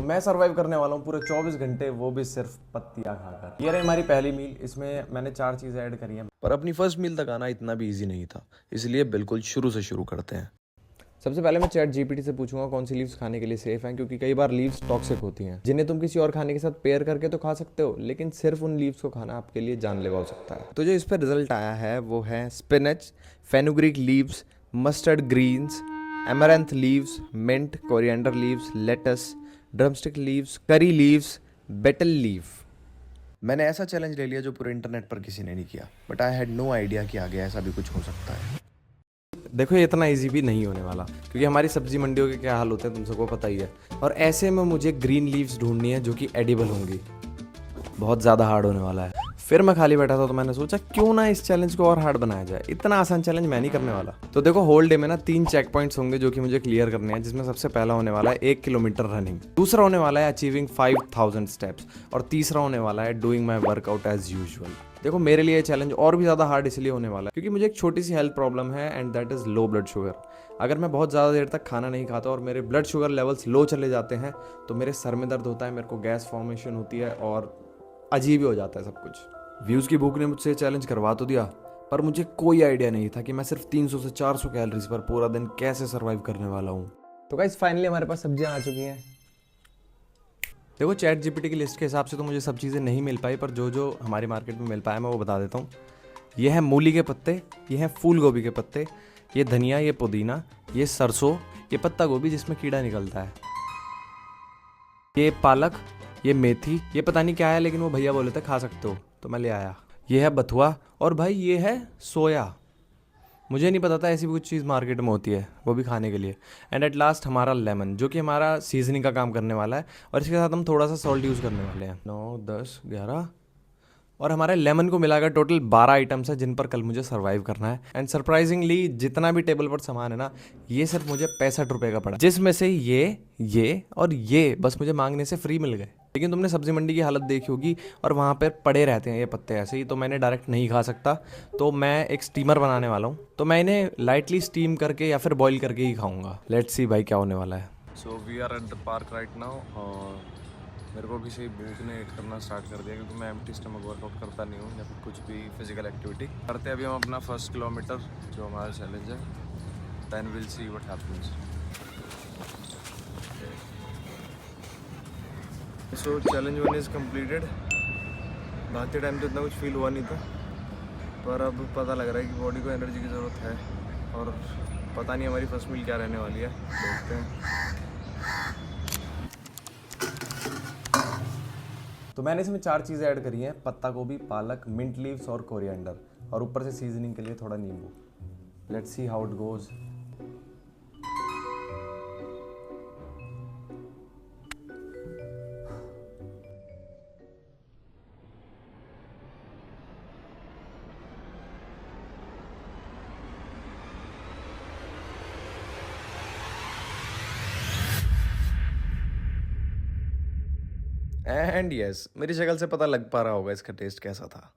मैं सर्वाइव करने वाला हूँ पूरे 24 घंटे, वो भी सिर्फ पत्तियाँ खाकर। ये रही हमारी पहली मील। इसमें मैंने 4 चीज़ें ऐड करी हैं, पर अपनी फर्स्ट मील तक आना इतना भी इजी नहीं था, इसलिए बिल्कुल शुरू से शुरू करते हैं। सबसे पहले मैं चैट जीपीटी से पूछूंगा कौन सी लीव्स खाने के लिए सेफ हैं, क्योंकि कई बार लीव्स टॉक्सिक होती हैं जिन्हें तुम किसी और खाने के साथ पेयर करके तो खा सकते हो, लेकिन सिर्फ उन लीव्स को खाना आपके लिए जानलेवा हो सकता है। तो जो इस पर रिजल्ट आया है वो है spinach, fenugreek leaves, mustard greens, amaranth leaves, mint, coriander leaves, lettuce, drumstick leaves, curry leaves, betel leaf. मैंने ऐसा चैलेंज ले लिया जो पूरे इंटरनेट पर किसी ने नहीं किया, but I had no idea कि आगे ऐसा भी कुछ हो सकता है। देखो ये इतना इजी भी नहीं होने वाला, क्योंकि हमारी सब्जी मंडियों के क्या हाल होते हैं तुम सबको पता ही है। और ऐसे में मुझे ग्रीन लीव्स ढूंढनी है जो कि एडिबल होंगी। बहुत ज़्यादा हार्ड होने वाला है। फिर मैं खाली बैठा था तो मैंने सोचा क्यों ना इस चैलेंज को और हार्ड बनाया जाए। इतना आसान चैलेंज मैं नहीं करने वाला। तो देखो होल डे में ना 3 चेक पॉइंट्स होंगे जो कि मुझे क्लियर करने हैं, जिसमें सबसे पहला होने वाला है 1 किलोमीटर रनिंग, दूसरा होने वाला है अचीविंग 5000 स्टेप्स, और तीसरा होने वाला है doing my workout as usual. देखो मेरे लिए चैलेंज और भी ज़्यादा हार्ड इसलिए होने वाला है क्योंकि मुझे एक छोटी सी हेल्थ प्रॉब्लम है, and that is low blood sugar. अगर मैं बहुत ज़्यादा देर तक खाना नहीं खाता और मेरे ब्लड शुगर लेवल्स लो चले जाते हैं तो मेरे सर में दर्द होता है, मेरे को गैस फॉर्मेशन होती है और अजीब ही हो जाता है सब कुछ। व्यूज़ की भूख ने मुझसे चैलेंज करवा तो दिया, पर मुझे कोई आइडिया नहीं था कि मैं सिर्फ 300 से 400 कैलोरीज पर पूरा दिन कैसे सर्वाइव करने वाला हूँ। तो गाइस फाइनली हमारे पास सब्जियाँ आ चुकी हैं। देखो चैट जीपीटी की लिस्ट के हिसाब से तो मुझे सब चीज़ें नहीं मिल पाई, पर जो जो हमारी मार्केट में मिल पाया मैं वो बता देता हूँ। ये है मूली के पत्ते, ये है फूल गोभी के पत्ते, ये धनिया, ये पुदीना, ये सरसों, ये पत्ता गोभी जिसमें कीड़ा निकलता है, ये पालक, ये मेथी, ये पता नहीं क्या है लेकिन वो भैया बोले थे खा सकते हो तो मैं ले आया। ये है बथुआ, और भाई ये है सोया। मुझे नहीं पता था ऐसी भी कुछ चीज़ मार्केट में होती है, वो भी खाने के लिए। एंड एट लास्ट हमारा लेमन, जो कि हमारा सीजनिंग का काम करने वाला है, और इसके साथ हम थोड़ा सा सॉल्ट यूज़ करने वाले हैं। 9 10 11, और हमारे लेमन को मिलाकर टोटल 12 आइटम्स है जिन पर कल मुझे सर्वाइव करना है। एंड सरप्राइजिंगली जितना भी टेबल पर सामान है ना, ये सिर्फ मुझे 65 रुपये का पड़ा, जिसमें से ये और ये बस मुझे मांगने से फ्री मिल गए। लेकिन तुमने सब्जी मंडी की हालत देखी होगी और वहाँ पर पड़े रहते हैं ये पत्ते ऐसे ही, तो मैंने डायरेक्ट नहीं खा सकता, तो मैं एक स्टीमर बनाने वाला हूँ। तो मैं इन्हें लाइटली स्टीम करके या फिर बॉईल करके ही खाऊंगा। लेट्स सी भाई क्या होने वाला है। So we are at the park right now, और मेरे को भी सही भूख ने हिट करना स्टार्ट कर दिया क्योंकि मैं एम्प्टी स्टमक वर्कआउट करता नहीं हूँ या फिर कुछ भी फिजिकल एक्टिविटी करते। अभी हम अपना फर्स्ट किलोमीटर जो हमारा चैलेंज है, then will see what happens. So challenge 1 is completed. भागते टाइम तो इतना कुछ फील हुआ नहीं था, पर अब पता लग रहा है कि बॉडी को एनर्जी की ज़रूरत है, और पता नहीं हमारी फर्स्ट मील क्या रहने वाली है, देखते हैं। तो मैंने इसमें 4 चीज़ें ऐड करी हैं, पत्ता गोभी, पालक, मिंट लीव्स और कोरिएंडर, और ऊपर से सीजनिंग के लिए थोड़ा नींबू। Let's see how it goes. And yes, मेरी शक्ल से पता लग पा रहा होगा इसका टेस्ट कैसा था।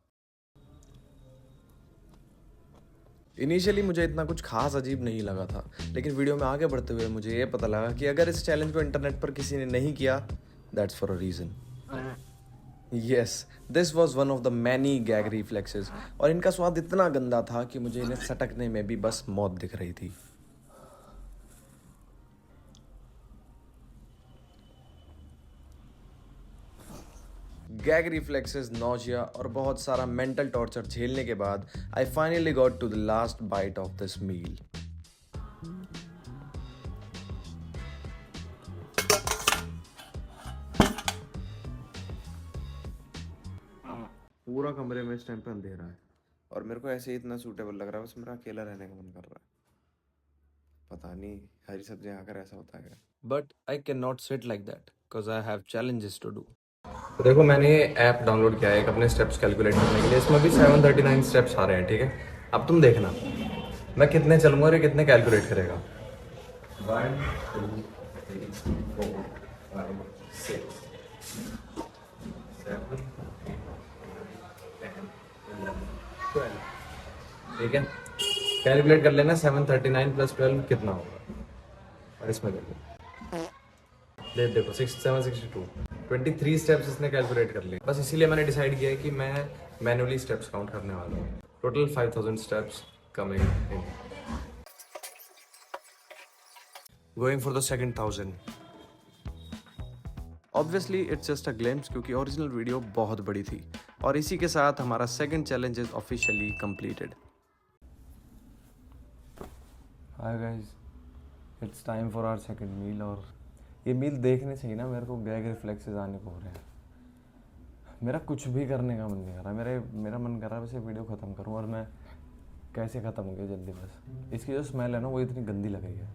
इनिशियली मुझे इतना कुछ खास अजीब नहीं लगा था, लेकिन वीडियो में आगे बढ़ते हुए मुझे ये पता लगा कि अगर इस चैलेंज को इंटरनेट पर किसी ने नहीं किया, that's for a reason. Yes, this was one of the many gag reflexes, और इनका स्वाद इतना गंदा था कि मुझे इन्हें सटकने में भी बस मौत दिख रही थी। गैग रिफ्लेक्सेस, नोजिया और बहुत सारा मेंटल टॉर्चर झेलने के बाद I finally got to the last bite of this meal. पूरा कमरे में इस टाइम पे अंधेरा है, और मेरे को ऐसे ही इतना सूटेबल लग रहा है, बस मेरा अकेला रहने का मन कर रहा है। पता नहीं हरी सब्जियां खाकर ऐसा होता है, but I can not sit like that because I have challenges to do. तो देखो मैंने ये ऐप डाउनलोड किया है एक अपने स्टेप्स कैलकुलेट करने के लिए। इसमें भी 739 स्टेप्स आ रहे हैं, ठीक है। अब तुम देखना मैं कितने चलूंगा और ये कितने कैलकुलेट करेगा। 1 2 3 4 5 6 7 ठीक है। कैलकुलेट कर लेना 739 + 12 कितना होगा, और इसमें कर लेना देखो 6762 23 स्टेप्स इसने कैलकुलेट कर लिए। बस इसीलिए मैंने डिसाइड किया है कि मैं मैनुअली स्टेप्स काउंट करने वाला हूँ। Total 5000 steps coming in. Going for the second 1000। Obviously it's just a glimpse क्योंकि ओरिजिनल वीडियो बहुत बड़ी थी। और इसी के साथ हमारा second challenge is officially completed. Hi guys, it's time for our second meal. और ये मील देखने से ही ना मेरे को गैग रिफ्लेक्सेस आने को हो रहे हैं। मेरा कुछ भी करने का मन नहीं कर रहा। मेरा मन कर रहा है बस ये वीडियो ख़त्म करूं। और मैं कैसे ख़त्म हो गया जल्दी, बस इसकी जो स्मेल है ना वो इतनी गंदी लग रही है।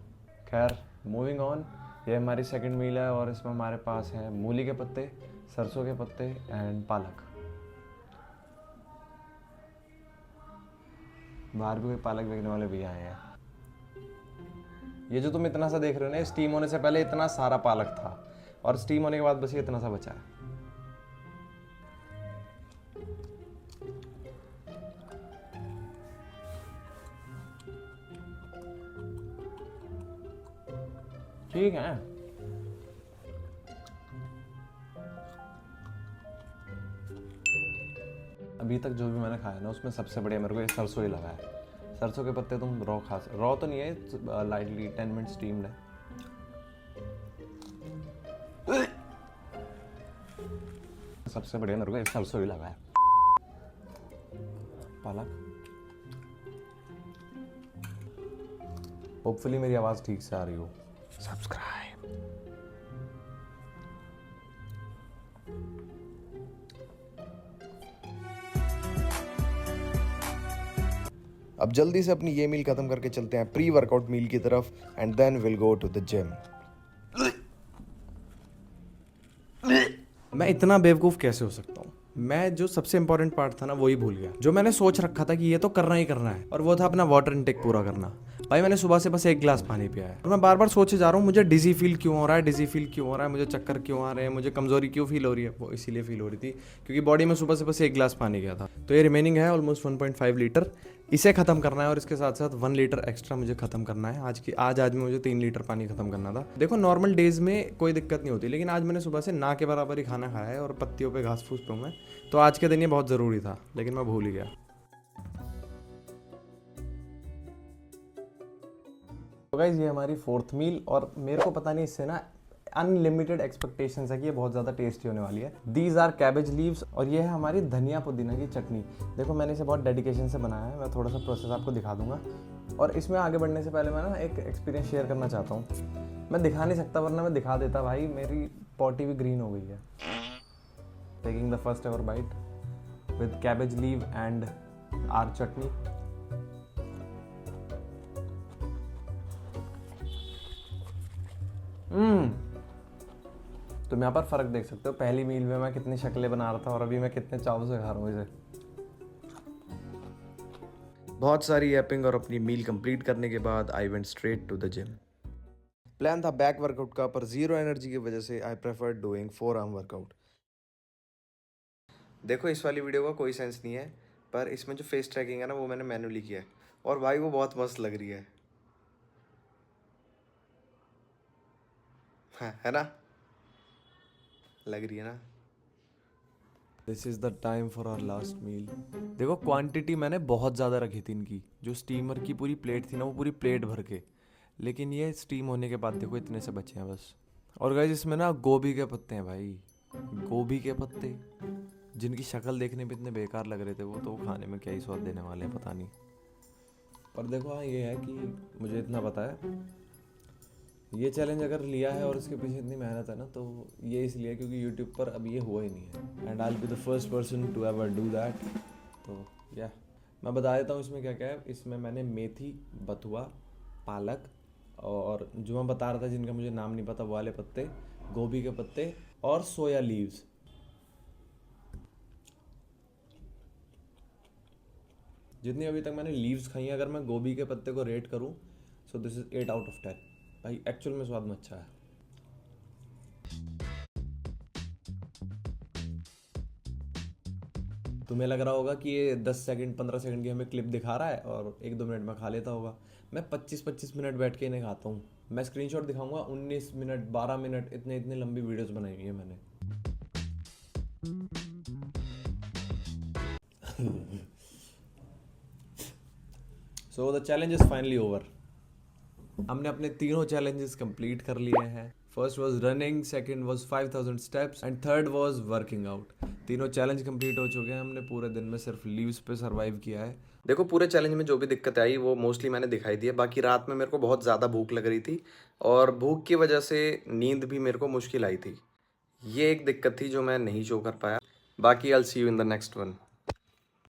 खैर मूविंग ऑन। ये हमारी सेकंड मील है और इसमें हमारे पास है मूली के पत्ते, सरसों के पत्ते एंड पालक। बाहर भी कोई पालक बेचने वाले भी आए हैं। ये जो तुम इतना सा देख रहे हो ना, स्टीम होने से पहले इतना सारा पालक था और स्टीम होने के बाद बस ये इतना सा बचा है। ठीक है, अभी तक जो भी मैंने खाया ना उसमें सबसे बढ़िया मेरे को ये सरसों ही लगा है। सरसों के पत्ते तुम रॉ खा सकते, रॉ तो नहीं है, लाइटली 10 मिनट स्टीम्ड है। सबसे बढ़िया मेरे को ये सरसों ही लगा है। पालक। होपफुली मेरी आवाज़ ठीक से आ रही हो। सब्सक्राइब। अब जल्दी से अपनी ये मील खत्म करके चलते हैं प्री वर्कआउट मील की तरफ and then will go to the gym. मैं इतना बेवकूफ़ कैसे हो सकता हूँ? मैं जो सबसे इंपॉर्टेंट पार्ट था ना वही भूल गया, जो मैंने सोच रखा था कि ये तो करना ही करना है, और वो था अपना वाटर इनटेक पूरा करना। भाई मैंने सुबह से बस 1 गिलास पानी पिया है और मैं बार बार सोचे जा रहा हूँ मुझे डिजी फील क्यों हो रहा है, डिजी फील क्यों हो रहा है, मुझे चक्कर क्यों आ रहे हैं, मुझे कमजोरी क्यों फील हो रही है। वो इसीलिए फील हो रही थी क्योंकि बॉडी में सुबह से बस 1 गिलास पानी गया था। तो ये रिमेनिंग है ऑलमोस्ट 1.5 लीटर। इसे ख़त्म करना है और इसके साथ साथ 1 लीटर एक्स्ट्रा मुझे ख़त्म करना है। आज में मुझे 3 लीटर पानी ख़त्म करना था। देखो नॉर्मल डेज में कोई दिक्कत नहीं होती, लेकिन आज मैंने सुबह से ना के बराबर ही खाना खाया है और पत्तियों पे घास फूस पे हूँ मैं, तो आज के दिन ये बहुत ज़रूरी था, लेकिन मैं भूल ही गया। तो गाइस ये हमारी 4th मील और मेरे को पता नहीं इससे ना अनलिमिटेड एक्सपेक्टेशंस है कि ये बहुत ज़्यादा टेस्टी होने वाली है। दीज आर कैबेज लीव्स और ये है हमारी धनिया पुदीना की चटनी। देखो मैंने इसे बहुत डेडिकेशन से बनाया है, मैं थोड़ा सा प्रोसेस आपको दिखा दूंगा। और इसमें आगे बढ़ने से पहले मैं ना एक एक्सपीरियंस शेयर करना चाहता हूँ। मैं दिखा नहीं सकता वरना मैं दिखा देता भाई, मेरी पॉटी भी ग्रीन हो गई है। Taking the first ever bite with cabbage leaf and our chutney. तुम यहाँ पर फ़र्क देख सकते हो, पहली मील में मैं कितनी शक्लें बना रहा था और अभी मैं कितने चाव से खा रहा हूँ इसे। बहुत सारी ऐपिंग और अपनी मील कंप्लीट करने के बाद I went straight to the gym. Plan था बैक वर्कआउट का, पर जीरो एनर्जी की वजह से I prefer doing 4 arm workout. देखो इस वाली वीडियो का कोई सेंस नहीं है, पर इसमें जो फेस ट्रैकिंग है ना वो मैंने मैनुअली किया है और भाई वो बहुत मस्त लग रही है। हाँ, है ना, लग रही है ना। This is the time for our last meal. देखो क्वांटिटी मैंने बहुत ज़्यादा रखी थी इनकी, जो स्टीमर की पूरी प्लेट थी ना वो पूरी प्लेट भर के, लेकिन ये स्टीम होने के बाद देखो इतने से बचे हैं बस। और गाइस इसमें ना गोभी के पत्ते हैं भाई, गोभी के पत्ते, जिनकी शक्ल देखने में इतने बेकार लग रहे थे वो तो खाने में क्या ही स्वाद देने वाले हैं पता नहीं। पर देखो हाँ ये है कि मुझे इतना पता है, ये चैलेंज अगर लिया है और इसके पीछे इतनी मेहनत है ना, तो ये इसलिए क्योंकि यूट्यूब पर अब ये हुआ ही नहीं है and I will be the first person to ever do that. तो या मैं बता देता हूँ इसमें क्या क्या है। इसमें मैंने मेथी, बथुआ, पालक और जो मैं बता रहा था जिनका मुझे नाम नहीं पता वो वाले पत्ते, गोभी के पत्ते और सोया लीव्स। जितनी अभी तक मैंने लीव्स खाई हैं, अगर मैं गोभी के पत्ते को रेट करूँ so this is 8 out of 10। भाई एक्चुअल में स्वाद में अच्छा है। तुम्हें लग रहा होगा कि ये 10 सेकंड 15 सेकंड की हमें क्लिप दिखा रहा है और 1-2 मिनट में खा लेता होगा। मैं 25-25 मिनट बैठ के इन्हें खाता हूँ। मैं स्क्रीनशॉट दिखाऊंगा, 19 मिनट 12 मिनट इतने इतने लंबी वीडियोस बनाई हुई है मैंने। So the challenge is finally over. हमने अपने तीनों चैलेंजेस कंप्लीट कर लिए हैं। First was running, second was 5000 steps and third was working out. तीनों चैलेंज कंप्लीट हो चुके हैं। हमने पूरे दिन में सिर्फ लीव्स पे सरवाइव किया है। देखो, पूरे चैलेंज में जो भी दिक्कत आई वो मोस्टली मैंने दिखाई दी है। बाकी रात में मेरे को बहुत ज़्यादा भूख लग रही थी और भूख की वजह से नींद भी मेरे को मुश्किल आई थी। ये एक दिक्कत थी जो मैं नहीं शो कर पाया। बाकी I will see you in the next one.